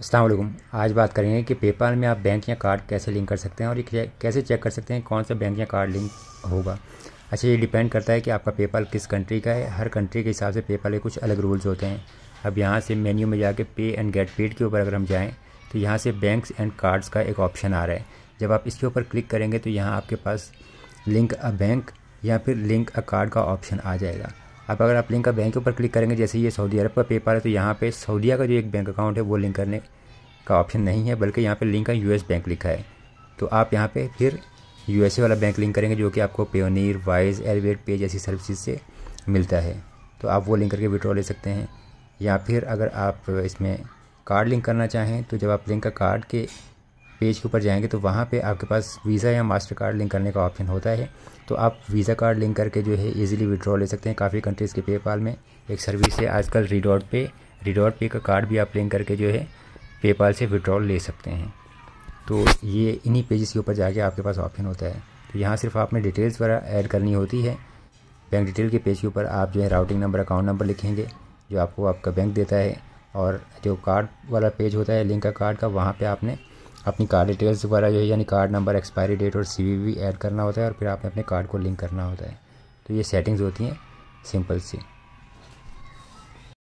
अस्सलाम वालेकुम। आज बात करेंगे कि पेपाल में आप बैंक या कार्ड कैसे लिंक कर सकते हैं और ये कैसे चेक कर सकते हैं कौन सा बैंक या कार्ड लिंक होगा। अच्छा, ये डिपेंड करता है कि आपका पेपाल किस कंट्री का है। हर कंट्री के हिसाब से पेपाल के कुछ अलग रूल्स होते हैं। अब यहाँ से मेन्यू में जाके पे एंड गेट पेड के ऊपर अगर हम जाएँ तो यहाँ से बैंक्स एंड कार्ड्स का एक ऑप्शन आ रहा है। जब आप इसके ऊपर क्लिक करेंगे तो यहाँ आपके पास लिंक अ बैंक या फिर लिंक अ कार्ड का ऑप्शन आ जाएगा। अब अगर आप लिंक का बैंक के ऊपर क्लिक करेंगे, जैसे ये सऊदी अरब का पेपाल है तो यहाँ पे सऊदीया का जो एक बैंक अकाउंट है वो लिंक करने का ऑप्शन नहीं है, बल्कि यहाँ पे लिंक का यूएस बैंक लिखा है। तो आप यहाँ पे फिर यूएसए वाला बैंक लिंक करेंगे जो कि आपको पेयोनीर, वाइज, एलिवेट पे जैसी सर्विसेज से मिलता है। तो आप वो लिंक करके विड्रॉ ले सकते हैं। या फिर अगर आप इसमें कार्ड लिंक करना चाहें तो जब आप लिंक का कार्ड के पेज के ऊपर जाएंगे तो वहाँ पे आपके पास वीज़ा या मास्टर कार्ड लिंक करने का ऑप्शन होता है। तो आप वीज़ा कार्ड लिंक करके जो है इजीली विड्रॉ ले सकते हैं। काफ़ी कंट्रीज़ के पेपाल में एक सर्विस है आजकल रिडॉट पे का कार्ड भी आप लिंक करके जो है पेपाल से विड्रॉल ले सकते हैं। तो ये इन्हीं पेजेस के ऊपर जाके आपके पास ऑप्शन होता है। तो यहाँ सिर्फ आपने डिटेल्स वगैरह ऐड करनी होती है। बैंक डिटेल के पेज के ऊपर आप जो है राउटिंग नंबर, अकाउंट नंबर लिखेंगे जो आपको आपका बैंक देता है। और जो कार्ड वाला पेज होता है लिंक का कार्ड का, वहाँ पे आपने अपनी कार्ड डिटेल्स वगैरह जो है यानी कार्ड नंबर, एक्सपायरी डेट और CVV ऐड करना होता है और फिर आपने अपने कार्ड को लिंक करना होता है। तो ये सेटिंग्स होती हैं सिंपल सी।